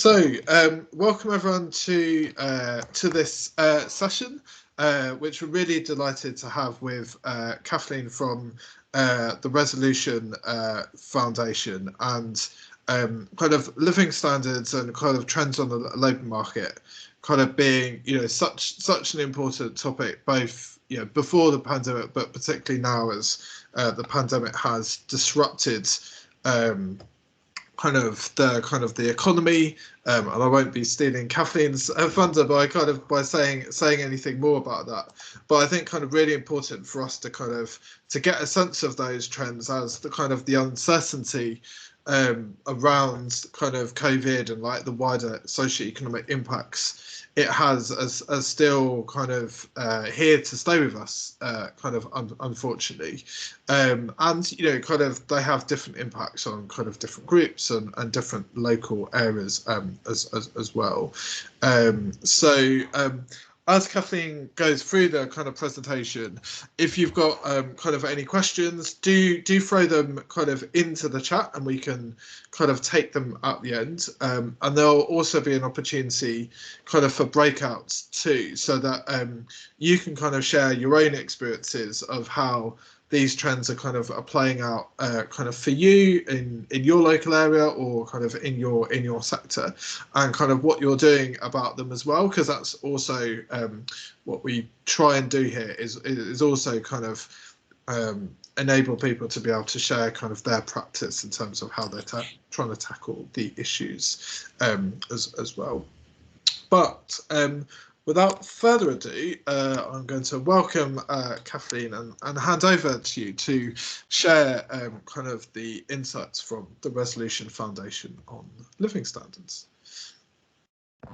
Welcome everyone to this session, which we're really delighted to have with Kathleen from the Resolution Foundation, and kind of living standards and kind of trends on the labour market, kind of being such an important topic, both before the pandemic, but particularly now as the pandemic has disrupted kind of the economy, and I won't be stealing Kathleen's thunder by saying anything more about that. But I think kind of really important for us to get a sense of those trends as the uncertainty around kind of COVID and like the wider socioeconomic impacts it has as still kind of here to stay with us, unfortunately, and they have different impacts on kind of different groups and different local areas as well. As Kathleen goes through the kind of presentation, if you've got kind of any questions, do throw them kind of into the chat, and we can kind of take them at the end. And there'll also be an opportunity kind of for breakouts too, so that you can kind of share your own experiences of how these trends are playing out kind of for you in your local area or kind of in your sector, and kind of what you're doing about them as well, because that's also what we try and do here is also kind of enable people to be able to share kind of their practice in terms of how they're trying to tackle the issues as well. But without further ado, I'm going to welcome Kathleen and hand over to you to share kind of the insights from the Resolution Foundation on living standards.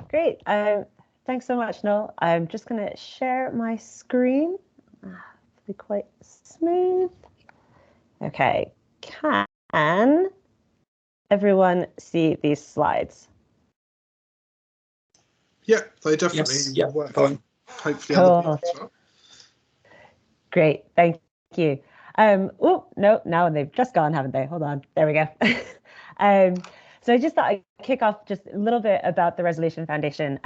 Great. Thanks so much, Noel. I'm just going to share my screen. It'll be quite smooth. Okay. Can everyone see these slides? Yeah, they definitely work. Hopefully cool. Other people as well. Great, thank you. Oh, no, now they've just gone, haven't they? Hold on, there we go. So I just thought I'd kick off just a little bit about the Resolution Foundation.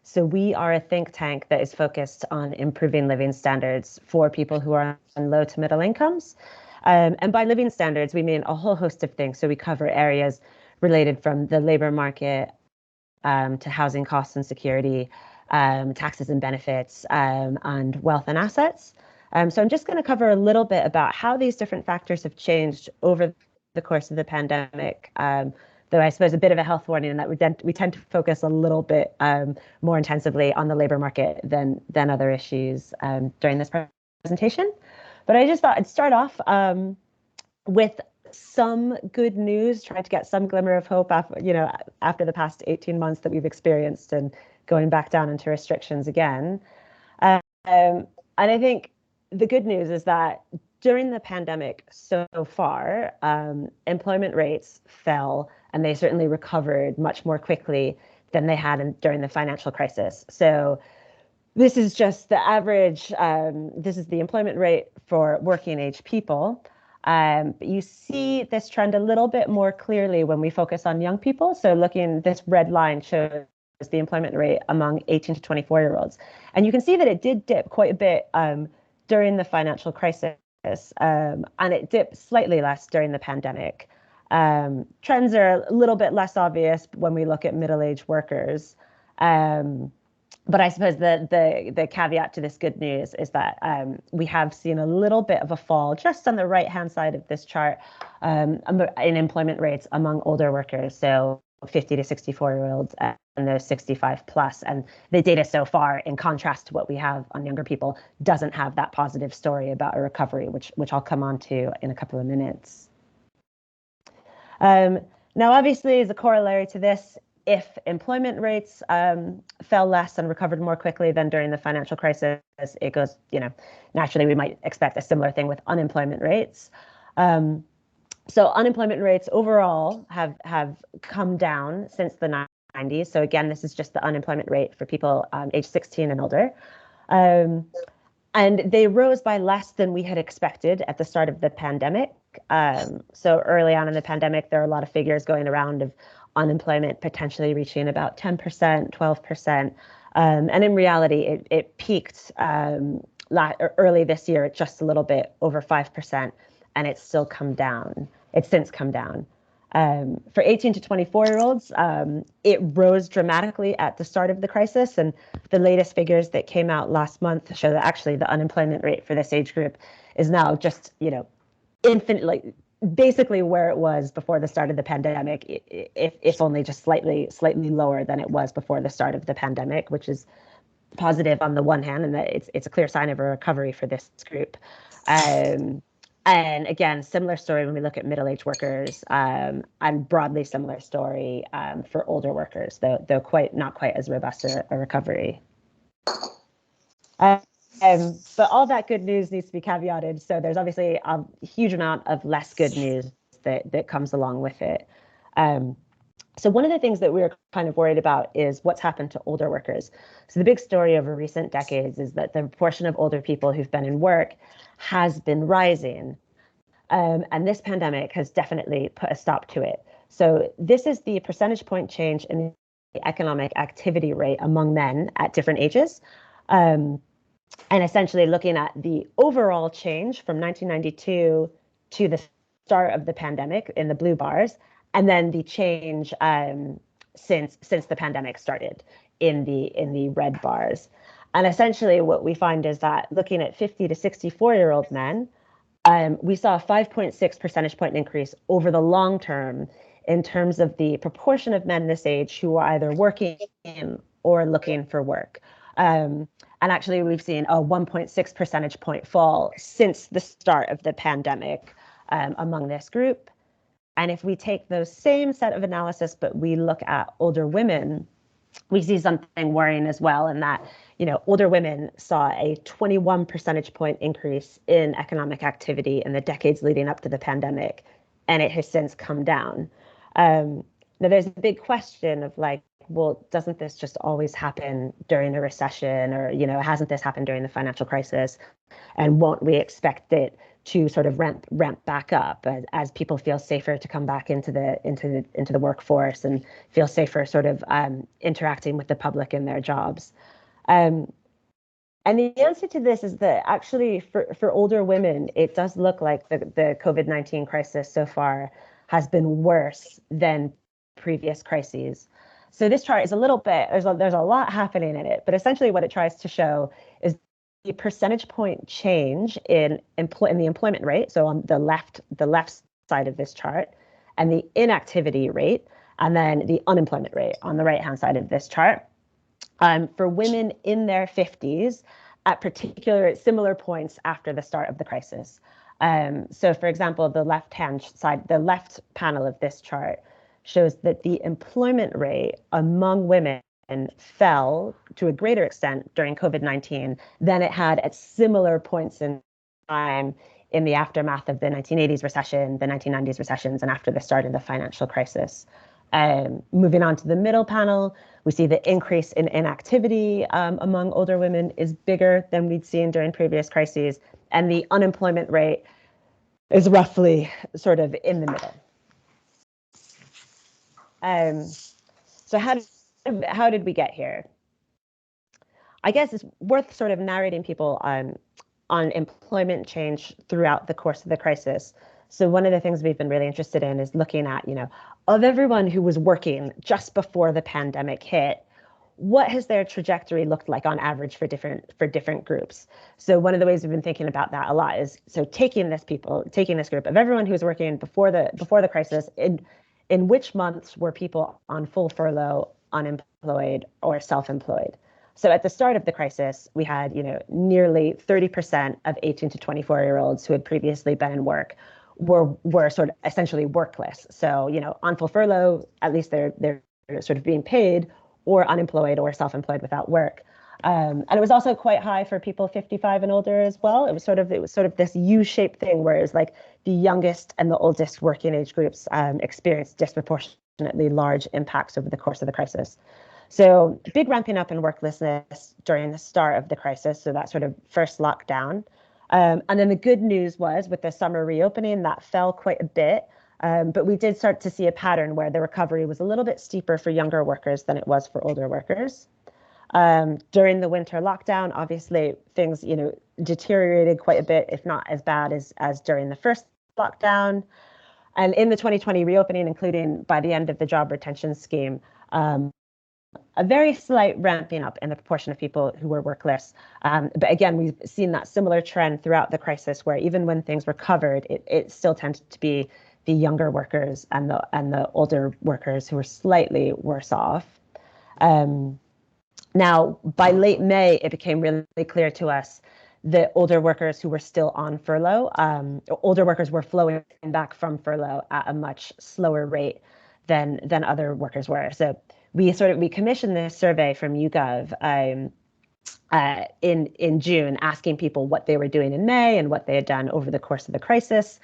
So we are a think tank that is focused on improving living standards for people who are on low to middle incomes. And by living standards, we mean a whole host of things. So we cover areas related from the labor market, to housing costs and security, taxes and benefits, and wealth and assets. So I'm just going to cover a little bit about how these different factors have changed over the course of the pandemic, though I suppose a bit of a health warning in that we tend to focus a little bit more intensively on the labor market than other issues during this presentation. But I just thought I'd start off with some good news, trying to get some glimmer of hope after the past 18 months that we've experienced and going back down into restrictions again. And I think the good news is that during the pandemic so far, employment rates fell, and they certainly recovered much more quickly than they had during the financial crisis. So this is just the average, this is the employment rate for working age people. But you see this trend a little bit more clearly when we focus on young people. So this red line shows the employment rate among 18 to 24-year-olds. And you can see that it did dip quite a bit during the financial crisis, and it dipped slightly less during the pandemic. Trends are a little bit less obvious when we look at middle-aged workers. But I suppose the caveat to this good news is that we have seen a little bit of a fall just on the right-hand side of this chart in employment rates among older workers, so 50 to 64-year-olds and those 65 plus. And the data so far, in contrast to what we have on younger people, doesn't have that positive story about a recovery, which I'll come on to in a couple of minutes. Now, obviously, as a corollary to this, if employment rates fell less and recovered more quickly than during the financial crisis, it goes, naturally we might expect a similar thing with unemployment rates. So unemployment rates overall have come down since the 90s. So again, this is just the unemployment rate for people age 16 and older. And they rose by less than we had expected at the start of the pandemic. So early on in the pandemic, there are a lot of figures going around of unemployment potentially reaching about 10%, 12%. And in reality, it peaked early this year at just a little bit over 5%, and it's still come down. It's since come down. For 18 to 24-year-olds, it rose dramatically at the start of the crisis, and the latest figures that came out last month show that actually the unemployment rate for this age group is now just, infinitely, basically where it was before the start of the pandemic, if only just slightly lower than it was before the start of the pandemic, which is positive on the one hand, and that it's a clear sign of a recovery for this group. And again, similar story when we look at middle-aged workers, and broadly similar story for older workers, though not quite as robust a recovery. But all that good news needs to be caveated. So there's obviously a huge amount of less good news that comes along with it. So one of the things that we're kind of worried about is what's happened to older workers. So the big story over recent decades is that the proportion of older people who've been in work has been rising. And this pandemic has definitely put a stop to it. So this is the percentage point change in the economic activity rate among men at different ages. And essentially looking at the overall change from 1992 to the start of the pandemic in the blue bars, and then the change since the pandemic started in the red bars. And essentially what we find is that looking at 50 to 64-year-old men, we saw a 5.6 percentage point increase over the long term in terms of the proportion of men this age who are either working or looking for work. And actually, we've seen a 1.6 percentage point fall since the start of the pandemic among this group. And if we take those same set of analysis, but we look at older women, we see something worrying as well, in that, older women saw a 21 percentage point increase in economic activity in the decades leading up to the pandemic, and it has since come down. Now, there's a big question of well, doesn't this just always happen during a recession, or, hasn't this happened during the financial crisis? And won't we expect it to sort of ramp back up as people feel safer to come back into the workforce and feel safer sort of interacting with the public in their jobs? And the answer to this is that actually for older women, it does look like the COVID-19 crisis so far has been worse than previous crises. So this chart is a little bit, there's a lot happening in it, but essentially what it tries to show is the percentage point change in the employment rate, so on the left side of this chart, and the inactivity rate, and then the unemployment rate on the right-hand side of this chart. For women in their 50s at similar points after the start of the crisis. So for example, the left-hand side, the left panel of this chart shows that the employment rate among women fell to a greater extent during COVID-19 than it had at similar points in time in the aftermath of the 1980s recession, the 1990s recessions, and after the start of the financial crisis. Moving on to the middle panel, we see the increase in inactivity among older women is bigger than we'd seen during previous crises, and the unemployment rate is roughly sort of in the middle. So how did we get here? I guess it's worth sort of narrating people on employment change throughout the course of the crisis. So one of the things we've been really interested in is looking at, of everyone who was working just before the pandemic hit, what has their trajectory looked like on average for different groups? So one of the ways we've been thinking about that a lot is taking this group of everyone who was working before the crisis, in which months were people on full furlough, unemployed, or self-employed? So at the start of the crisis, we had, nearly 30% of 18 to 24-year-olds who had previously been in work were sort of essentially workless. So, on full furlough, at least they're sort of being paid, or unemployed or self-employed without work. And it was also quite high for people 55 and older as well. It was sort of this U-shaped thing where it's like the youngest and the oldest working age groups experienced disproportionately large impacts over the course of the crisis. So big ramping up in worklessness during the start of the crisis. So that sort of first lockdown. And then the good news was with the summer reopening, that fell quite a bit. But we did start to see a pattern where the recovery was a little bit steeper for younger workers than it was for older workers. During the winter lockdown, obviously things, deteriorated quite a bit, if not as bad as during the first lockdown. And in the 2020 reopening, including by the end of the job retention scheme, a very slight ramping up in the proportion of people who were workless. But again, we've seen that similar trend throughout the crisis, where even when things recovered, it still tended to be the younger workers and the older workers who were slightly worse off. Now, by late May, it became really clear to us that older workers who were still on furlough, older workers were flowing back from furlough at a much slower rate than other workers were. So we commissioned this survey from YouGov in June, asking people what they were doing in May and what they had done over the course of the crisis.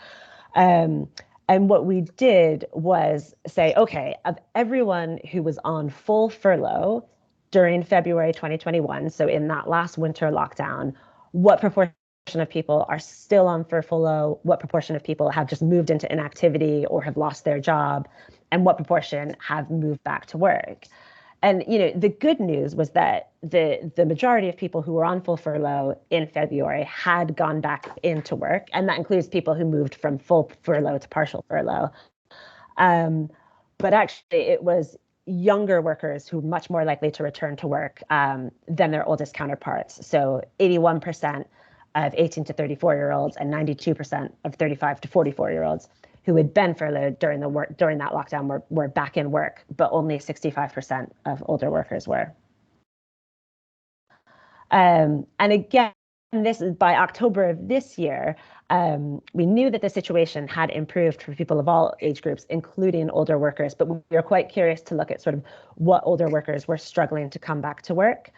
And what we did was say, okay, of everyone who was on full furlough during February 2021, so in that last winter lockdown, what proportion of people are still on furlough? What proportion of people have just moved into inactivity or have lost their job? And what proportion have moved back to work? And the good news was that the majority of people who were on full furlough in February had gone back into work, and that includes people who moved from full furlough to partial furlough. But actually, it was younger workers who were much more likely to return to work than their oldest counterparts. So 81% of 18 to 34-year-olds and 92% of 35 to 44-year-olds who had been furloughed during that lockdown were back in work, but only 65% of older workers were. And again, this is by October of this year, we knew that the situation had improved for people of all age groups, including older workers, but we were quite curious to look at sort of what older workers were struggling to come back to work.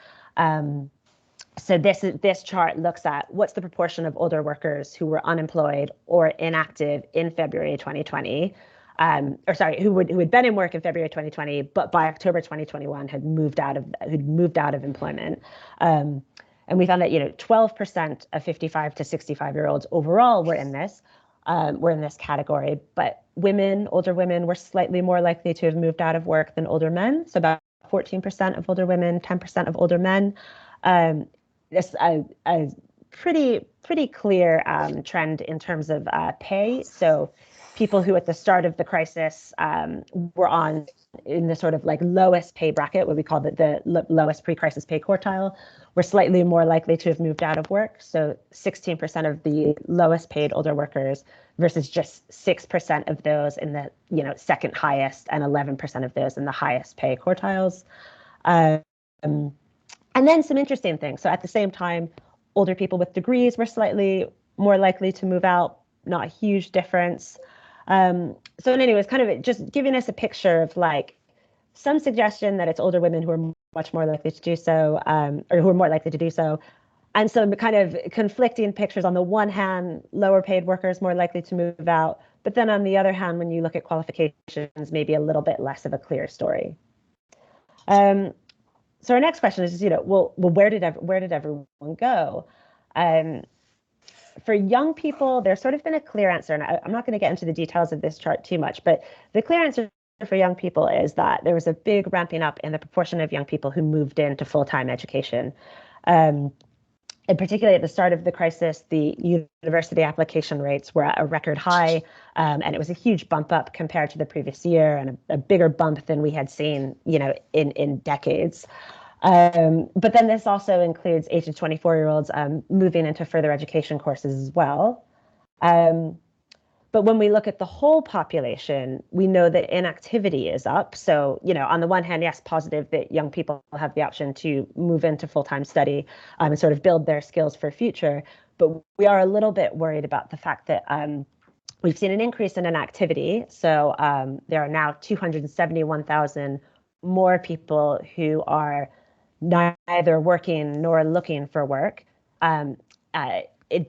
So this chart looks at what's the proportion of older workers who were unemployed or inactive in February 2020, who had been in work in February 2020, but by October 2021 had moved out of employment. And we found that 12% of 55 to 65-year-olds overall were in this category, but older women were slightly more likely to have moved out of work than older men. So about 14% of older women, 10% of older men. This a pretty clear trend in terms of pay. So people who at the start of the crisis were in the sort of like lowest pay bracket, what we call the lowest pre-crisis pay quartile, were slightly more likely to have moved out of work. So 16% of the lowest paid older workers versus just 6% of those in the second highest and 11% of those in the highest pay quartiles. And then some interesting things. So at the same time, older people with degrees were slightly more likely to move out, not a huge difference. So anyways, kind of just giving us a picture of like some suggestion that it's older women who are much more likely to do so, or who are more likely to do so. And some kind of conflicting pictures. On the one hand, lower paid workers more likely to move out. But then on the other hand, when you look at qualifications, maybe a little bit less of a clear story. So our next question is, well, where did everyone go? For young people, there's sort of been a clear answer, and I'm not going to get into the details of this chart too much, but the clear answer for young people is that there was a big ramping up in the proportion of young people who moved into full-time education. And particularly at the start of the crisis, the university application rates were at a record high, and it was a huge bump up compared to the previous year, and a bigger bump than we had seen, in decades. But then this also includes 8 to 24-year-olds moving into further education courses as well. But when we look at the whole population, we know that inactivity is up. So, on the one hand, yes, positive that young people have the option to move into full-time study and sort of build their skills for future. But we are a little bit worried about the fact that we've seen an increase in inactivity. So there are now 271,000 more people who are neither working nor looking for work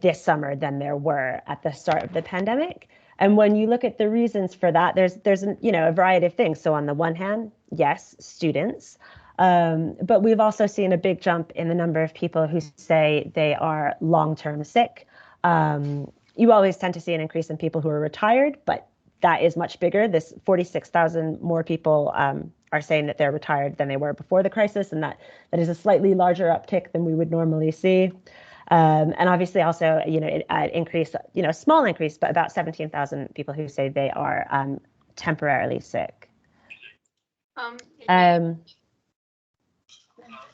this summer than there were at the start of the pandemic. And when you look at the reasons for that, there's a variety of things. So on the one hand, yes, students, but we've also seen a big jump in the number of people who say they are long-term sick. You always tend to see an increase in people who are retired, but that is much bigger. This 46,000 more people are saying that they're retired than they were before the crisis, and that is a slightly larger uptick than we would normally see. And obviously also, an increase, small increase, but about 17,000 people who say they are temporarily sick.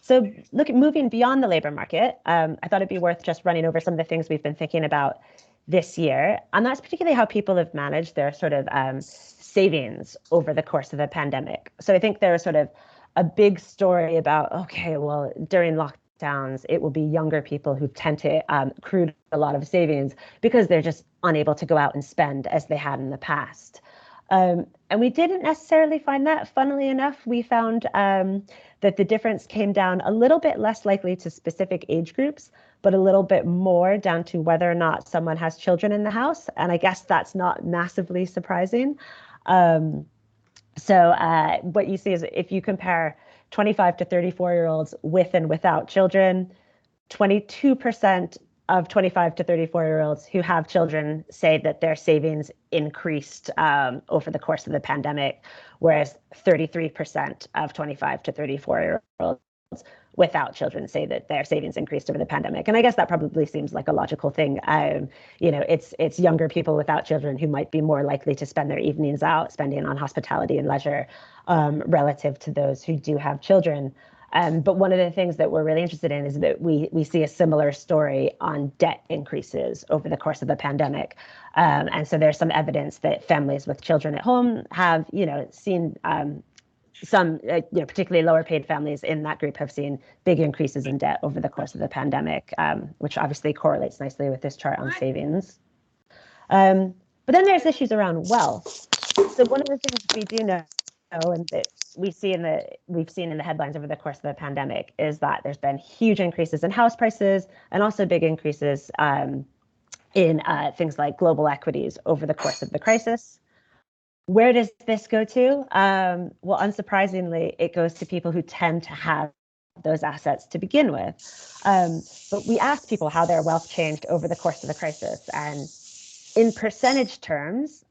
So moving beyond the labor market, I thought it'd be worth just running over some of the things we've been thinking about this year. And that's particularly how people have managed their sort of savings over the course of the pandemic. So I think there's sort of a big story about, okay, well, during lockdowns, it will be younger people who tend to accrue a lot of savings because they're just unable to go out and spend as they had in the past. And we didn't necessarily find that. Funnily enough, we found that the difference came down a little bit less likely to specific age groups, but a little bit more down to whether or not someone has children in the house. And I guess that's not massively surprising. So what you see is if you compare 25 to 34-year-olds with and without children, 22% of 25 to 34-year-olds who have children say that their savings increased over the course of the pandemic, whereas 33% of 25 to 34-year-olds without children say that their savings increased over the pandemic. And I guess that probably seems like a logical thing. It's younger people without children who might be more likely to spend their evenings out, spending on hospitality and leisure, relative to those who do have children. But one of the things that we're really interested in is that we see a similar story on debt increases over the course of the pandemic. And so there's some evidence that families with children at home have, seen some, particularly lower paid families in that group have seen big increases in debt over the course of the pandemic, which obviously correlates nicely with this chart on savings. But then there's issues around wealth. So one of the things we do know, and that we've seen in the headlines over the course of the pandemic, is that there's been huge increases in house prices and also big increases in things like global equities over the course of the crisis. Where does this go to? Well, unsurprisingly, it goes to people who tend to have those assets to begin with. But we asked people how their wealth changed over the course of the crisis. And in percentage terms,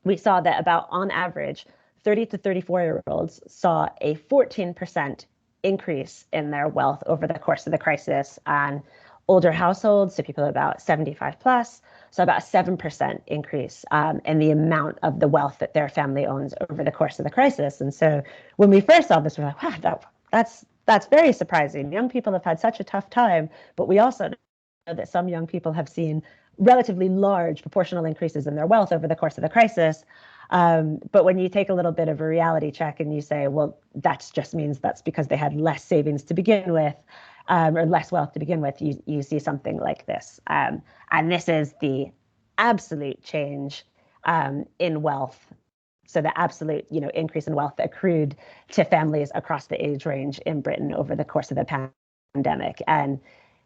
we saw that about on average, 30 to 34-year-olds saw a 14% increase in their wealth over the course of the crisis. And older households, so people about 75 plus, so about a 7% increase in the amount of the wealth that their family owns over the course of the crisis. And so when we first saw this, we're like, wow, that's very surprising. Young people have had such a tough time, but we also know that some young people have seen relatively large proportional increases in their wealth over the course of the crisis. But when you take a little bit of a reality check and you say, well, that just means that's because they had less savings to begin with, or less wealth to begin with, you see something like this. And this is the absolute change in wealth. So the absolute, increase in wealth that accrued to families across the age range in Britain over the course of the pandemic. And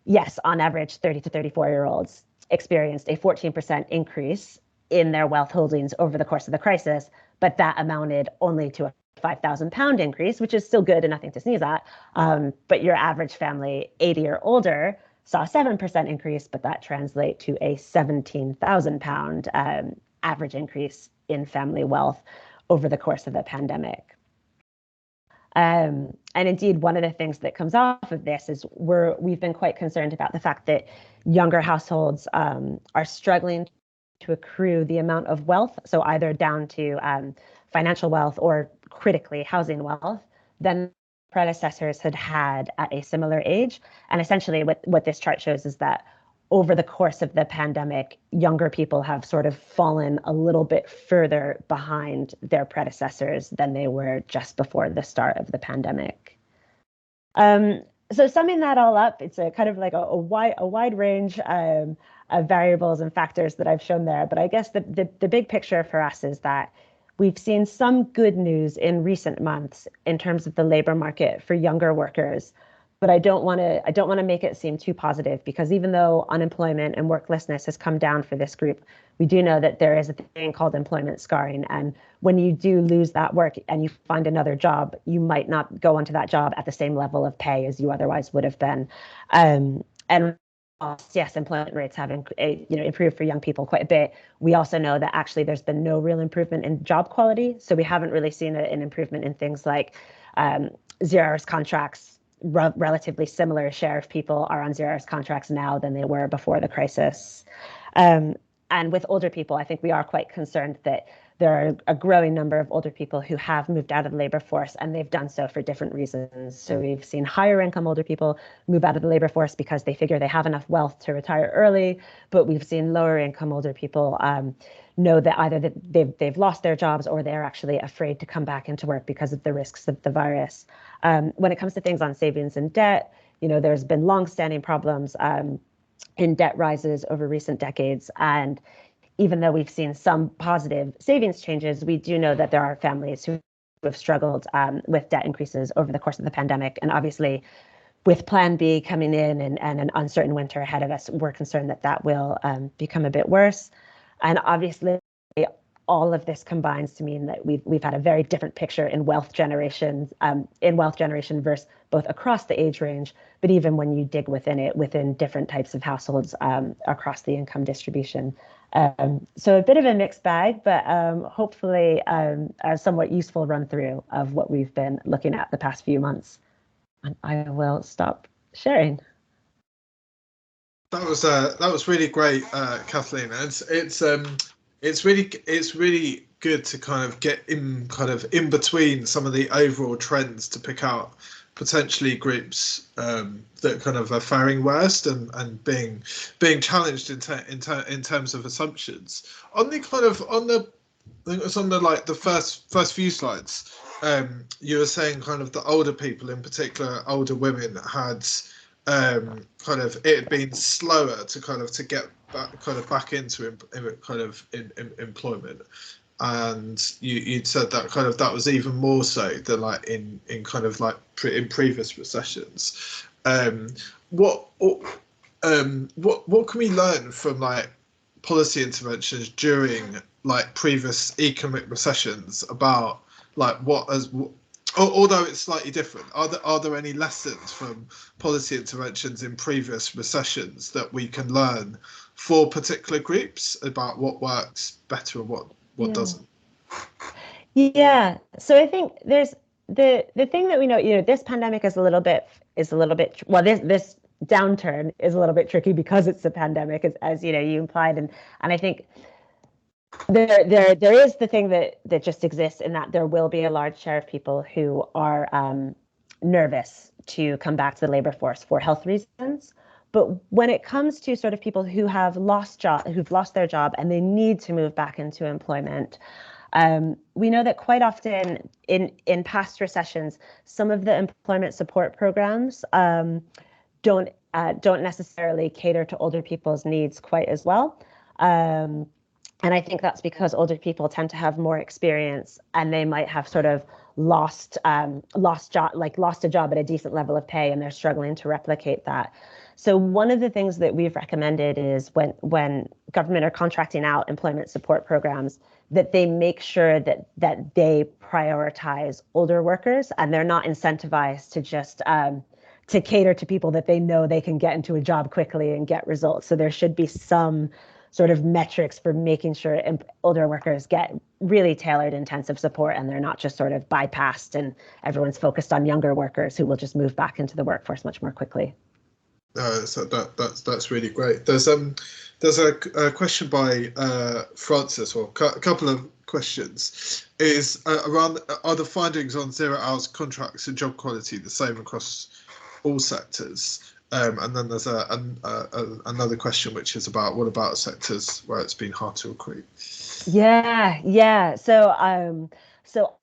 yes, on average, 30 to 34-year-olds experienced a 14% increase in their wealth holdings over the course of the crisis, but that amounted only to a £5,000 increase, which is still good and nothing to sneeze at. But your average family, 80 or older, saw a 7% increase, but that translates to a £17,000 average increase in family wealth over the course of the pandemic. And indeed, one of the things that comes off of this is we've been quite concerned about the fact that younger households are struggling to accrue the amount of wealth, so either down to financial wealth or critically housing wealth, than predecessors had at a similar age. And essentially what this chart shows is that over the course of the pandemic, younger people have sort of fallen a little bit further behind their predecessors than they were just before the start of the pandemic. So summing that all up, it's a kind of like a wide range of variables and factors that I've shown there. But I guess the big picture for us is that we've seen some good news in recent months in terms of the labor market for younger workers. But I don't want to make it seem too positive, because even though unemployment and worklessness has come down for this group, we do know that there is a thing called employment scarring. And when you do lose that work and you find another job, you might not go onto that job at the same level of pay as you otherwise would have been. And yes, employment rates have improved for young people quite a bit. We also know that actually there's been no real improvement in job quality. So we haven't really seen an improvement in things like 0 hours contracts. Relatively similar share of people are on 0 hours contracts now than they were before the crisis. And with older people, I think we are quite concerned that there are a growing number of older people who have moved out of the labor force, and they've done so for different reasons. So we've seen higher income older people move out of the labor force because they figure they have enough wealth to retire early, but we've seen lower income older people know that either that they've lost their jobs or they're actually afraid to come back into work because of the risks of the virus. When it comes to things on savings and debt, there's been longstanding problems in debt rises over recent decades. And even though we've seen some positive savings changes, we do know that there are families who have struggled with debt increases over the course of the pandemic. And obviously, with Plan B coming in and an uncertain winter ahead of us, we're concerned that that will become a bit worse. And obviously, all of this combines to mean that we've had a very different picture in wealth generation versus both across the age range, but even when you dig within it, within different types of households across the income distribution. So a bit of a mixed bag, but hopefully a somewhat useful run through of what we've been looking at the past few months. And I will stop sharing. That was really great, Kathleen. It's really good to kind of get in between some of the overall trends to pick out potentially groups that kind of are faring worst and being challenged in terms of assumptions. I think it was on the first few slides. You were saying kind of the older people, in particular older women, had it had been slower to get back into employment, and you'd said that that was even more so than in previous recessions. What can we learn from policy interventions during previous economic recessions about although it's slightly different, are there any lessons from policy interventions in previous recessions that we can learn for particular groups about what works better and what doesn't? Yeah. So I think there's the thing that we know, this pandemic is a little bit well, this downturn is a little bit tricky because it's a pandemic, as you implied, and I think there is the thing that just exists in that there will be a large share of people who are nervous to come back to the labor force for health reasons. But when it comes to sort of people who've lost their job and they need to move back into employment, we know that quite often in past recessions, some of the employment support programs don't necessarily cater to older people's needs quite as well. And I think that's because older people tend to have more experience, and they might have sort of lost a job at a decent level of pay, and they're struggling to replicate that. So one of the things that we've recommended is when government are contracting out employment support programs, that they make sure that they prioritize older workers, and they're not incentivized to just to cater to people that they know they can get into a job quickly and get results. So there should be some sort of metrics for making sure older workers get really tailored intensive support, and they're not just sort of bypassed and everyone's focused on younger workers who will just move back into the workforce much more quickly. So that's really great. There's a question by Francis, or a couple of questions, is around, are the findings on 0 hours contracts and job quality the same across all sectors? And then there's another question, which is about, what about sectors where it's been hard to recruit? Yeah. So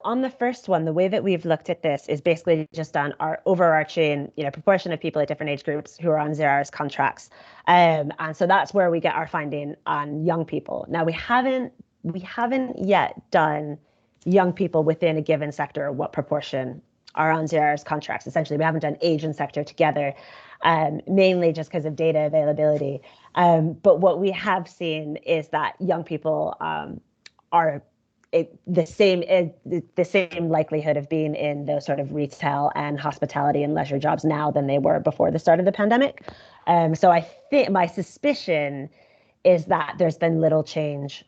on the first one, the way that we've looked at this is basically just on our overarching, proportion of people at different age groups who are on 0 hours contracts. And so that's where we get our finding on young people. Now we haven't yet done young people within a given sector, what proportion are on 0 hours contracts. Essentially, we haven't done age and sector together, mainly just because of data availability. But what we have seen is that young people are the same likelihood of being in those sort of retail and hospitality and leisure jobs now than they were before the start of the pandemic. So I think my suspicion is that there's been little change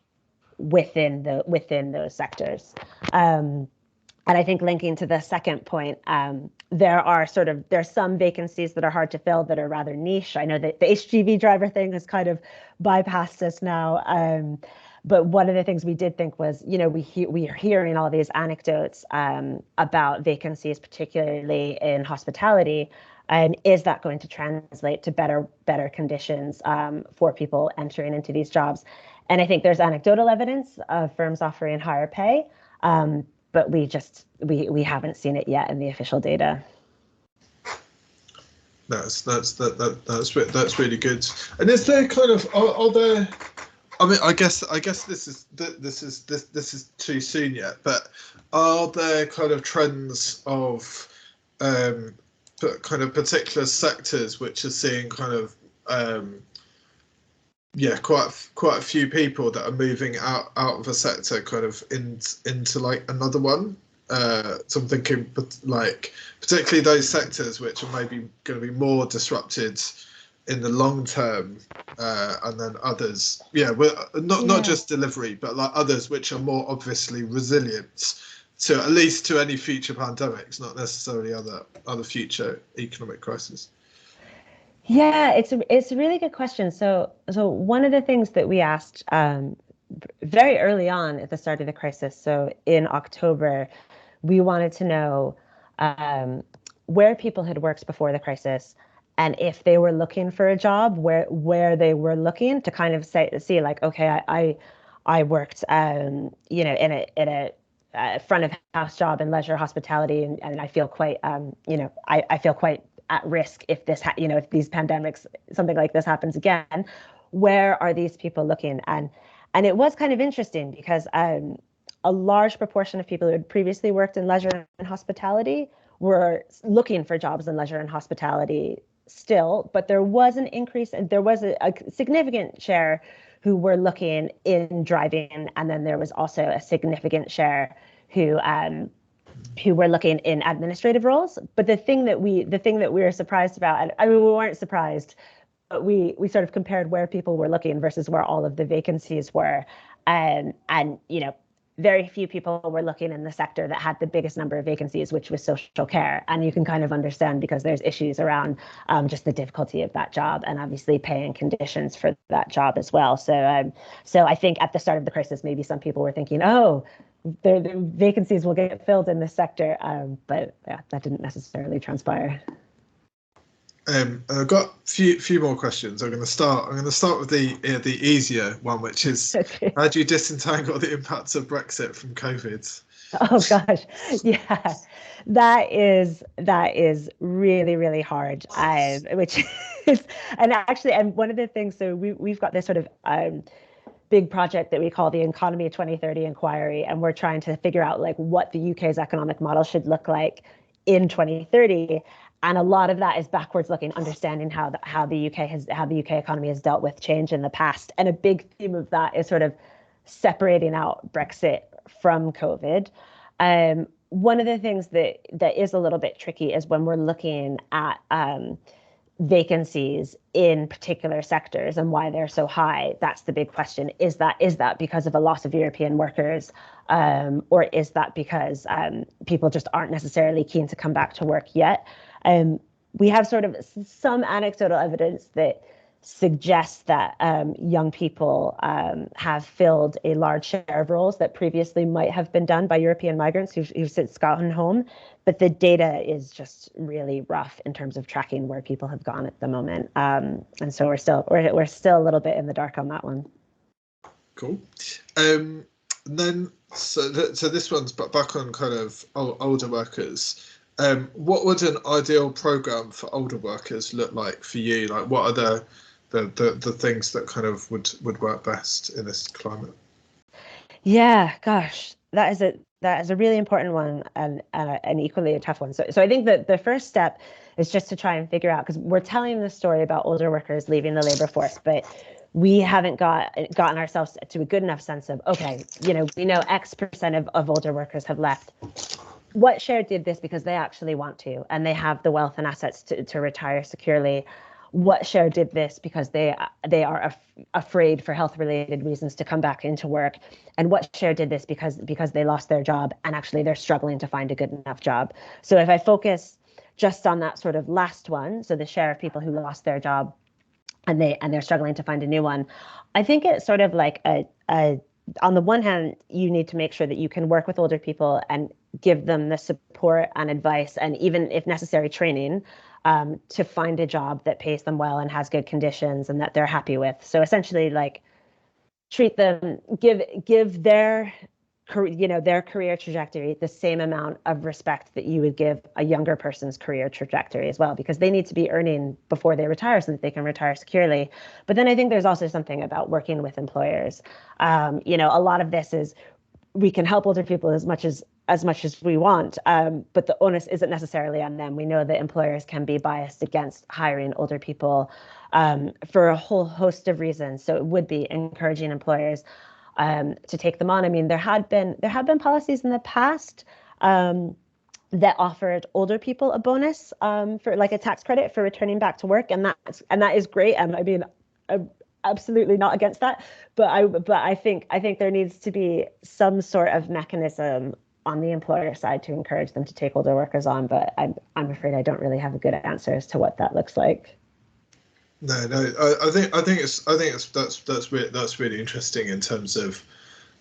within those sectors. And I think linking to the second point, there's some vacancies that are hard to fill that are rather niche. I know that the HGV driver thing has kind of bypassed us now. But one of the things we did think was, we are hearing all these anecdotes about vacancies, particularly in hospitality. And is that going to translate to better conditions for people entering into these jobs? And I think there's anecdotal evidence of firms offering higher pay. But we haven't seen it yet in the official data. That's really good. And is there kind of are there? I mean, I guess this is too soon yet. But are there kind of trends of kind of particular sectors which are seeing kind of quite a few people that are moving out of a sector kind of into like another one. So I'm thinking like particularly those sectors which are maybe going to be more disrupted in the long term, and then others, not just delivery, but like others which are more obviously resilient to at least to any future pandemics, not necessarily other future economic crises. Yeah, it's a really good question. So one of the things that we asked very early on at the start of the crisis, so in October, we wanted to know where people had worked before the crisis, and if they were looking for a job, where they were looking to kind of see like, okay, I worked in a front of house job in leisure hospitality, and I feel quite I feel quite at risk if if these pandemics, something like this happens again. Where are these people looking? And it was kind of interesting because a large proportion of people who had previously worked in leisure and hospitality were looking for jobs in leisure and hospitality still, but there was an increase, and there was a significant share who were looking in driving, and then there was also a significant share who were looking in administrative roles. But the thing that we were surprised about, and I mean, we weren't surprised, but we sort of compared where people were looking versus where all of the vacancies were, and very few people were looking in the sector that had the biggest number of vacancies, which was social care. And you can kind of understand because there's issues around just the difficulty of that job, and obviously pay and conditions for that job as well. So I think at the start of the crisis, maybe some people were thinking, oh, the vacancies will get filled in this sector, but yeah, that didn't necessarily transpire. I've got a few more questions. I'm going to start with the easier one, which is okay. How do you disentangle the impacts of Brexit from COVID? Oh gosh, yeah, that is really, really hard. Which is, and one of the things. So we've got this sort of big project that we call the Economy 2030 Inquiry, and we're trying to figure out like what the UK's economic model should look like in 2030. And a lot of that is backwards looking, understanding how the UK economy has dealt with change in the past. And a big theme of that is sort of separating out Brexit from COVID. One of the things that is a little bit tricky is when we're looking at vacancies in particular sectors and why they're so high. That's the big question. Is that because of a loss of European workers, or is that because people just aren't necessarily keen to come back to work yet? We have sort of some anecdotal evidence that suggests that young people have filled a large share of roles that previously might have been done by European migrants who since gotten home. But the data is just really rough in terms of tracking where people have gone at the moment. And so we're still a little bit in the dark on that one. Cool. And then so this one's back on kind of older workers. What would an ideal program for older workers look like for you? Like, what are the things that kind of would work best in this climate? Yeah, gosh, that is a really important one, and equally a tough one. So I think that the first step is just to try and figure out, because we're telling the story about older workers leaving the labor force, but we haven't gotten ourselves to a good enough sense of, okay, we know X% of older workers have left. What share did this because they actually want to, and they have the wealth and assets to retire securely? What share did this because they are afraid for health-related reasons to come back into work? And what share did this because they lost their job and actually they're struggling to find a good enough job? So if I focus just on that sort of last one, so the share of people who lost their job and they're struggling to find a new one, I think it's sort of like a on the one hand, you need to make sure that you can work with older people and give them the support and advice, and even if necessary, training to find a job that pays them well and has good conditions and that they're happy with. So essentially, like, treat them, give their career trajectory the same amount of respect that you would give a younger person's career trajectory as well, because they need to be earning before they retire so that they can retire securely. But then I think there's also something about working with employers. A lot of this is, we can help older people as much as we want, but the onus isn't necessarily on them. We know that employers can be biased against hiring older people for a whole host of reasons. So it would be encouraging employers to take them on. I mean, there have been policies in the past that offered older people a bonus for like a tax credit for returning back to work, and that is great. And I mean, I'm absolutely not against that, but I think there needs to be some sort of mechanism on the employer side to encourage them to take older workers on. But I'm afraid I don't really have a good answer as to what that looks like. No, I think that's really interesting in terms of,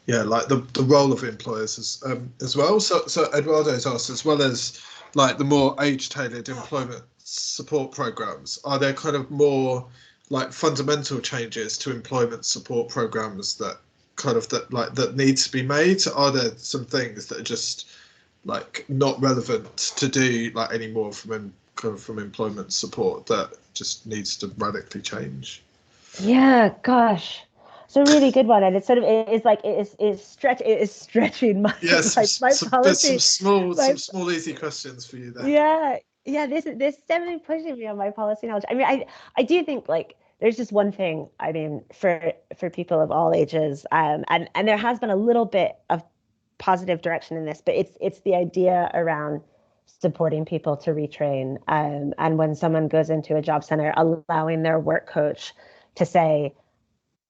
like the role of employers as well. So Eduardo's asked, as well as like the more age-tailored employment support programs, are there kind of more like fundamental changes to employment support programs that need to be made? Are there some things that are just like not relevant to do like anymore from employment support that just needs to radically change? Yeah, gosh. It's a really good one, and it's sort of, it is stretching my Some policy. small easy questions for you there. Yeah. This is definitely pushing me on my policy knowledge. I mean, I do think, like, there's just one thing. I mean, for people of all ages, and there has been a little bit of positive direction in this, but it's the idea around supporting people to retrain, and when someone goes into a job center, allowing their work coach to say,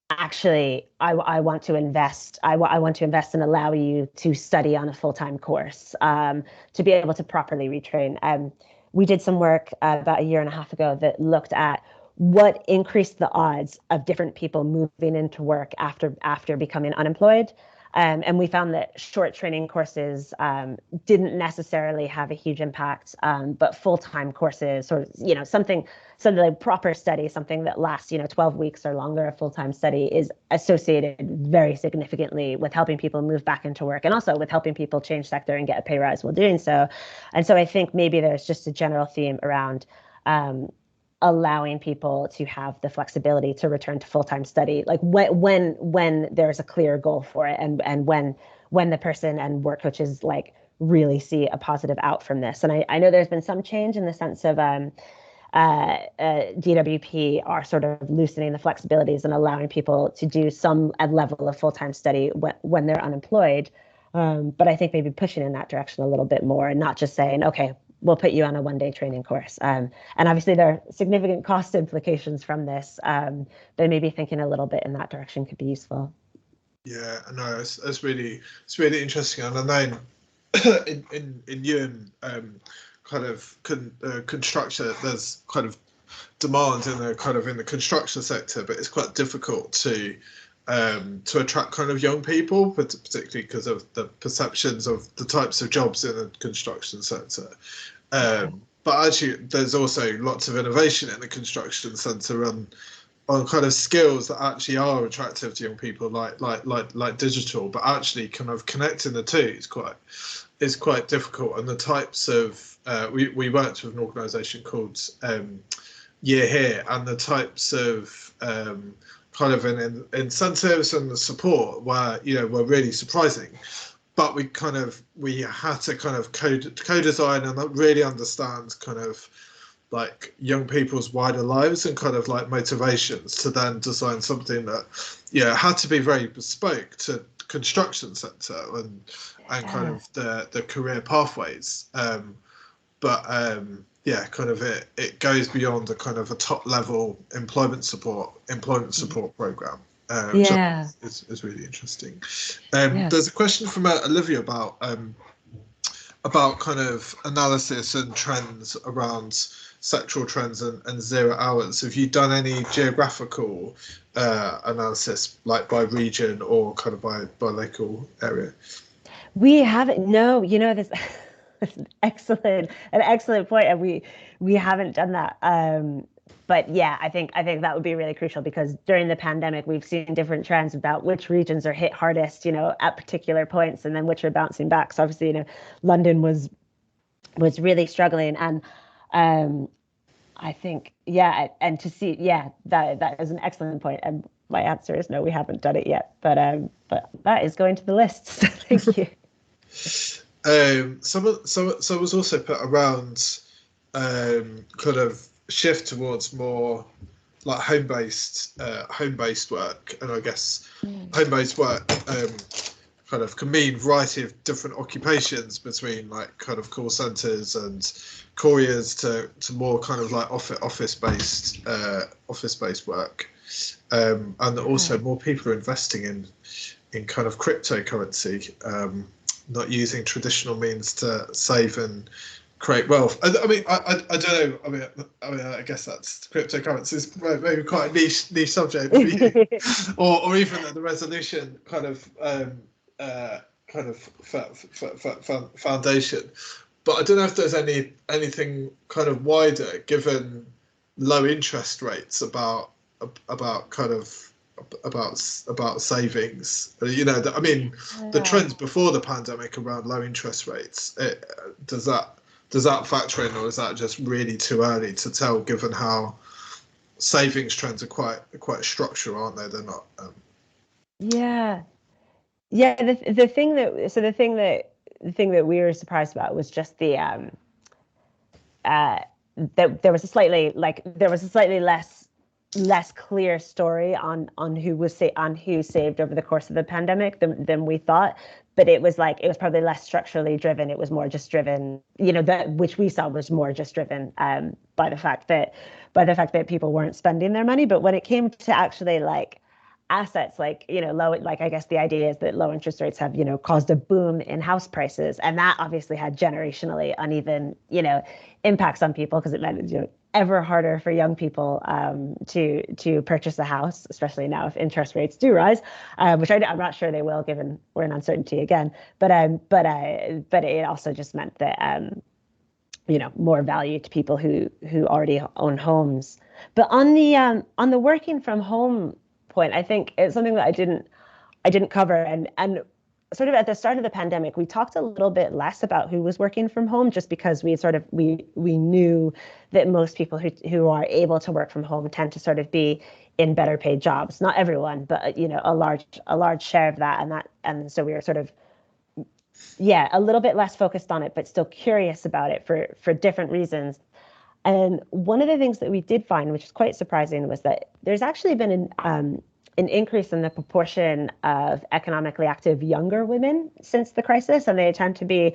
actually, I want to invest. I want to invest and allow you to study on a full-time course, to be able to properly retrain. We did some work about a year and a half ago that looked at what increased the odds of different people moving into work after becoming unemployed. And we found that short training courses didn't necessarily have a huge impact, but full-time courses, or something like proper study, something that lasts 12 weeks or longer, a full-time study, is associated very significantly with helping people move back into work, and also with helping people change sector and get a pay rise while doing so. And so I think maybe there's just a general theme around allowing people to have the flexibility to return to full-time study, like when there's a clear goal for it, and when the person and work coaches like really see a positive out from this. And I know there's been some change in the sense of DWP are sort of loosening the flexibilities and allowing people to do some level of full-time study when they're unemployed. But I think maybe pushing in that direction a little bit more, and not just saying, okay, we'll put you on a one-day training course. And obviously there are significant cost implications from this, but maybe thinking a little bit in that direction could be useful. Yeah, no, it's really interesting. And I know in UN kind of construction, there's kind of demand in the construction sector, but it's quite difficult to attract kind of young people, particularly because of the perceptions of the types of jobs in the construction sector. But actually, there's also lots of innovation in the construction sector on kind of skills that actually are attractive to young people, like digital. But actually, kind of connecting the two is quite difficult. And the types of we worked with an organisation called Year Here, and the types of kind of incentives and the support were really surprising. But we had to kind of co-design and really understand kind of like young people's wider lives and kind of like motivations to then design something that had to be very bespoke to construction sector and kind of the career pathways, but kind of it goes beyond a kind of a top level employment support program, which is really interesting. There's a question from Olivia about kind of analysis and trends around sectoral trends and 0 hours. Have you done any geographical analysis, like by region or kind of by local area? We haven't. No, this an excellent point, and we haven't done that. But yeah, I think that would be really crucial, because during the pandemic, we've seen different trends about which regions are hit hardest, at particular points, and then which are bouncing back. So obviously, London was really struggling, and I think, and to see, that is an excellent point. And my answer is no, we haven't done it yet, but that is going to the list. So thank you. Some was also put around kind of shift towards more like home-based work, and I guess home-based work kind of can mean a variety of different occupations, between like kind of call centers and couriers to more kind of like office-based work, and also more people are investing in kind of cryptocurrency, not using traditional means to save and create wealth. I mean, I don't know. I mean, I guess that's cryptocurrency is maybe quite a niche subject for you, or even the resolution kind of foundation. But I don't know if there's anything kind of wider, given low interest rates, about savings. I mean, the trends before the pandemic around low interest rates. Does that factor in, or is that just really too early to tell, given how savings trends are quite structural, aren't they? They're not. The thing that we were surprised about was just that there was a slightly less clear story on who saved over the course of the pandemic than we thought. But it was probably less structurally driven. It was more just driven, that which we saw was more just driven by the fact that people weren't spending their money. But when it came to actually like assets, low, I guess the idea is that low interest rates have caused a boom in house prices, and that obviously had generationally uneven impacts on people, because it meant ever harder for young people to purchase a house, especially now if interest rates do rise, which I'm not sure they will, given we're in uncertainty again. But it also just meant that more value to people who already own homes. But on the working from home point, I think it's something that I didn't cover, and sort of at the start of the pandemic, we talked a little bit less about who was working from home, just because we knew that most people who are able to work from home tend to sort of be in better paid jobs. Not everyone, but a large share of that, and so we were sort of a little bit less focused on it, but still curious about it for different reasons. And one of the things that we did find, which is quite surprising, was that there's actually been an increase in the proportion of economically active younger women since the crisis, and they tend to be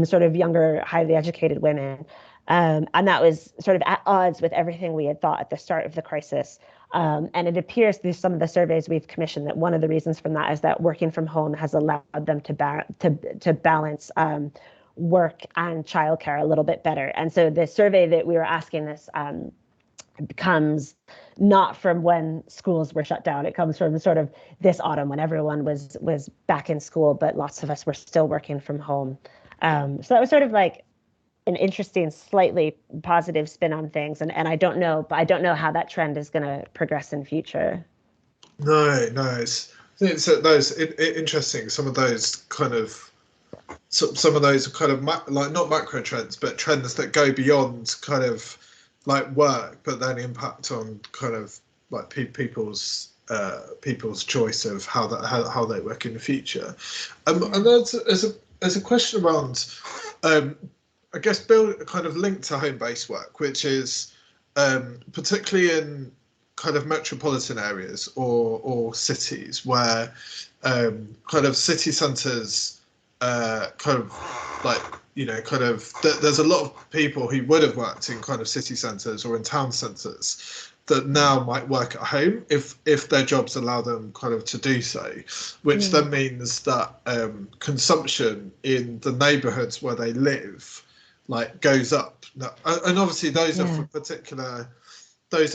sort of younger, highly educated women. And that was sort of at odds with everything we had thought at the start of the crisis. And it appears through some of the surveys we've commissioned that one of the reasons from that is that working from home has allowed them to balance work and childcare a little bit better. And so the survey that we were asking this comes not from when schools were shut down. It comes from sort of this autumn, when everyone was back in school, but lots of us were still working from home. So that was sort of like an interesting, slightly positive spin on things. And I don't know how that trend is going to progress in future. No, it's those interesting. Some of those kind of like not macro trends, but trends that go beyond kind of like work, but then impact on kind of like people's choice of how they work in the future. And there's a question around I guess build a kind of link to home-based work, which is particularly in kind of metropolitan areas or cities where kind of city centres kind of like, you know, kind of there's a lot of people who would have worked in kind of city centres or in town centres that now might work at home if their jobs allow them kind of to do so, which then means that consumption in the neighbourhoods where they live like goes up. And obviously those are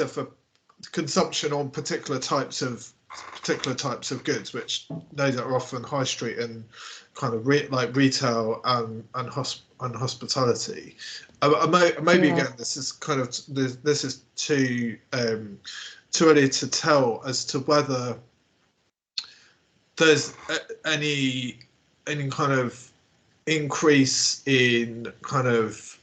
for consumption on particular types of goods, which no doubt are often high street and kind of like retail and hospitality. Maybe again, this is kind of this is too early to tell as to whether there's any kind of increase in kind of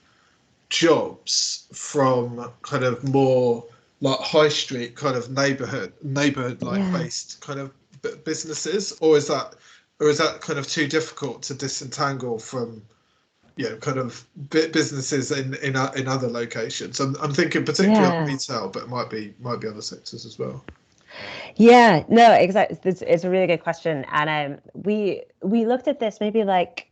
jobs from kind of more like high street kind of neighborhood like based kind of businesses, or is that kind of too difficult to disentangle from, you know, kind of businesses in other locations? I'm thinking particularly on retail, but it might be other sectors as well. Yeah, no, exactly. It's a really good question, and we looked at this maybe like,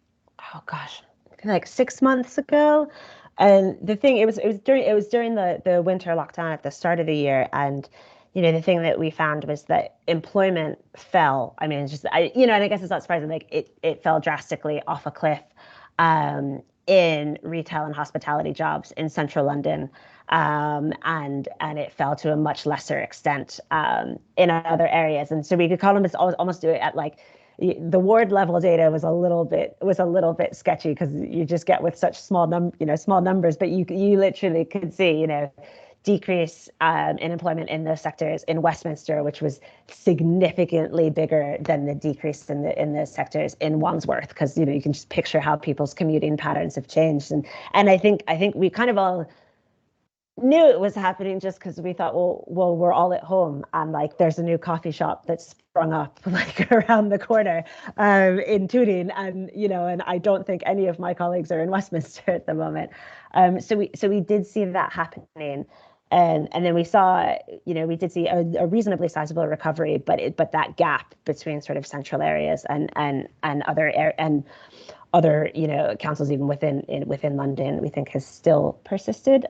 oh gosh, like 6 months ago. And the thing, it was during the winter lockdown at the start of the year, and you know, the thing that we found was that employment fell. I mean, it's just, you know, and I guess it's not surprising, like it fell drastically off a cliff in retail and hospitality jobs in central London, and it fell to a much lesser extent in other areas. And so we could almost do it at like, the ward level data was a little bit sketchy because you just get with such small numbers, but you literally could see, you know, decrease in employment in those sectors in Westminster, which was significantly bigger than the decrease in the sectors in Wandsworth, because, you know, you can just picture how people's commuting patterns have changed. And I think we kind of all knew it was happening just because we thought, well, we're all at home, and like there's a new coffee shop that's sprung up like around the corner in Tooting, and you know, and I don't think any of my colleagues are in Westminster at the moment. So we did see that happening. And then we saw, you know, we did see a reasonably sizable recovery, but that gap between sort of central areas and other, you know, councils even within London, we think has still persisted,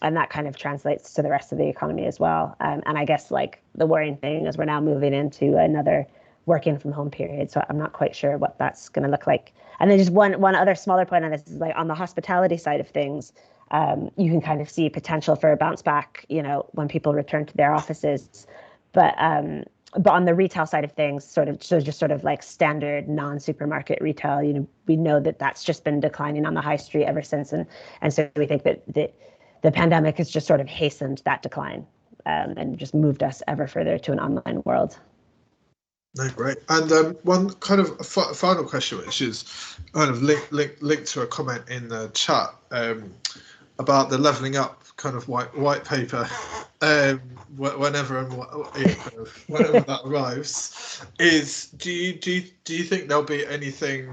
and that kind of translates to the rest of the economy as well. And I guess like the worrying thing is we're now moving into another working from home period, so I'm not quite sure what that's going to look like. And then just one other smaller point on this is like on the hospitality side of things, you can kind of see potential for a bounce back, you know, when people return to their offices, but on the retail side of things, just sort of like standard non-supermarket retail, you know, we know that that's just been declining on the high street ever since, and so we think that the pandemic has just sort of hastened that decline, and just moved us ever further to an online world. No, great. And one kind of final question, which is kind of linked to a comment in the chat about the levelling up kind of white paper, whenever that arrives, is do you think there'll be anything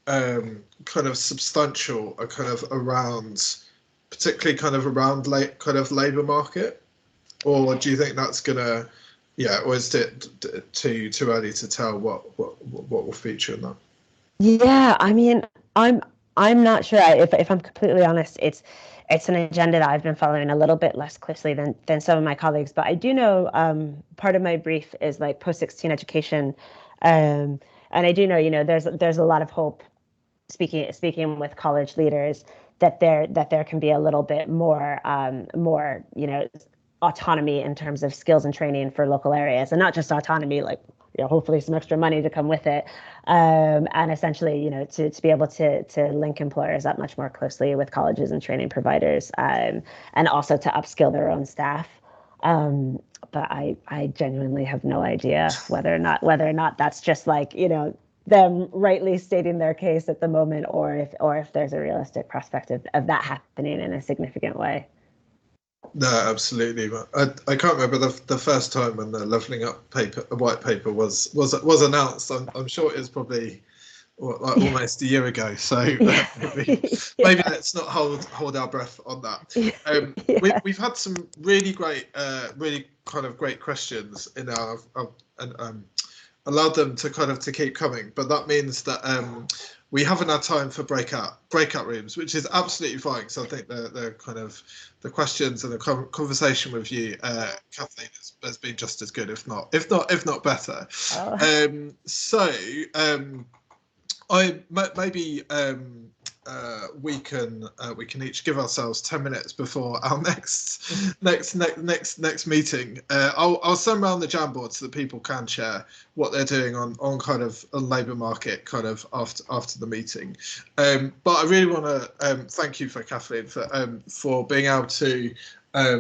kind of substantial kind of around, particularly kind of around labour market, or do you think that's gonna, or is it too early to tell what will feature in that? Yeah, I mean, I'm not sure. If I'm completely honest, it's an agenda that I've been following a little bit less closely than some of my colleagues. But I do know part of my brief is like post-16 education, and I do know, you know, there's a lot of hope, speaking with college leaders, that there can be a little bit more, you know, autonomy in terms of skills and training for local areas, and not just autonomy, like, you know, hopefully some extra money to come with it, and essentially, you know, to be able to link employers up much more closely with colleges and training providers, and also to upskill their own staff. But I genuinely have no idea whether or not that's just like, you know, them rightly stating their case at the moment, or if there's a realistic prospect of that happening in a significant way. No, absolutely. I can't remember the first time when the levelling up white paper was announced. I'm sure it was probably like almost a year ago. So maybe, Yeah. maybe let's not hold our breath on that. Yeah. We've had some really great, really kind of great questions in our and allowed them to kind of to keep coming, but that means that we haven't had time for breakout rooms, which is absolutely fine, because I think the kind of the questions and the conversation with you, Kathleen, has been just as good, if not better. Oh. So I maybe we can each give ourselves 10 minutes before our next meeting. I'll send around the Jamboard so that people can share what they're doing on kind of a labour market kind of after the meeting. But I really want to thank you, Kathleen, for being able to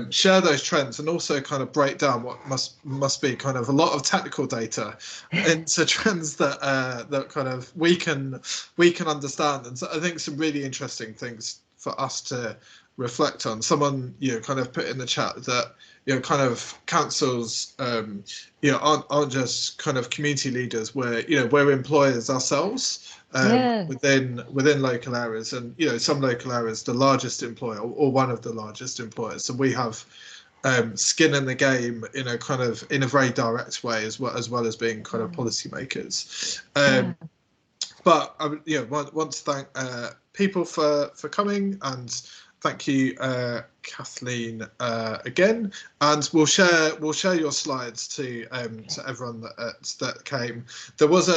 share those trends, and also kind of break down what must be kind of a lot of technical data into trends that that kind of we can understand. And so I think some really interesting things for us to reflect on. Someone kind of put in the chat that kind of councils aren't just kind of community leaders, we're employers ourselves. Within local areas, and some local areas the largest employer or one of the largest employers, so we have skin in the game kind of in a very direct way, as well as being kind of policymakers. But I want to thank people for coming, and thank you, Kathleen, again. And we'll share your slides to everyone that came. There was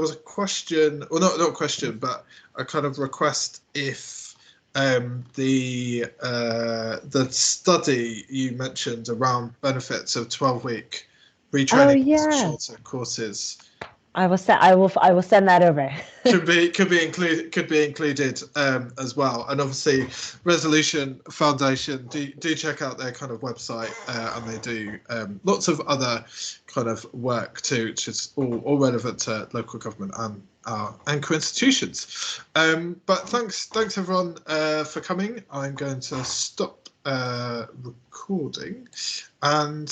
a question, or not a question, but a kind of request if the study you mentioned around benefits of 12-week retraining shorter courses. I will send that over. could be included as well. And obviously Resolution Foundation, do check out their kind of website, and they do lots of other kind of work too, which is all relevant to local government and our anchor institutions. But thanks everyone for coming. I'm going to stop recording, and